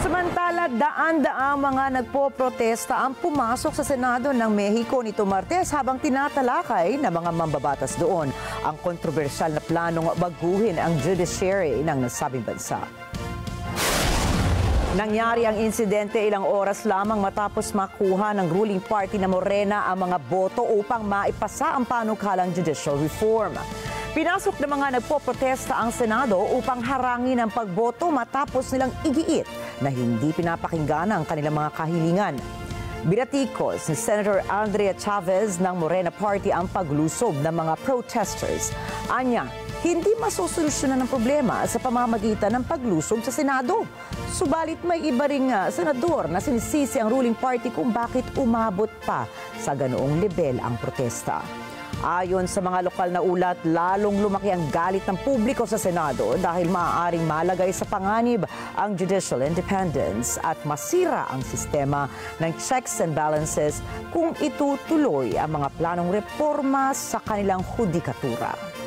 Samantala, daan-daang mga nagpo-protesta ang pumasok sa Senado ng Mexico nito Martes habang tinatalakay ng mga mambabatas doon ang kontrobersyal na planong baguhin ang judiciary ng nasabing bansa. Nangyari ang insidente ilang oras lamang matapos makuha ng ruling party na Morena ang mga boto upang maipasa ang panukalang judicial reform. Pinasok ng mga nagpoprotesta ang Senado upang harangin ang pagboto matapos nilang igiit na hindi pinapakinggan ang kanilang mga kahilingan. Binatikos ni Senator Andrea Chavez ng Morena Party ang paglusob ng mga protesters. Anya, hindi masosolusyonan ang problema sa pamamagitan ng paglusob sa Senado. Subalit may iba ring senador na sinisisi ang ruling party kung bakit umabot pa sa ganoong level ang protesta. Ayon sa mga lokal na ulat, lalong lumaki ang galit ng publiko sa Senado dahil maaaring malagay sa panganib ang judicial independence at masira ang sistema ng checks and balances kung itutuloy ang mga planong reforma sa kanilang hudikatura.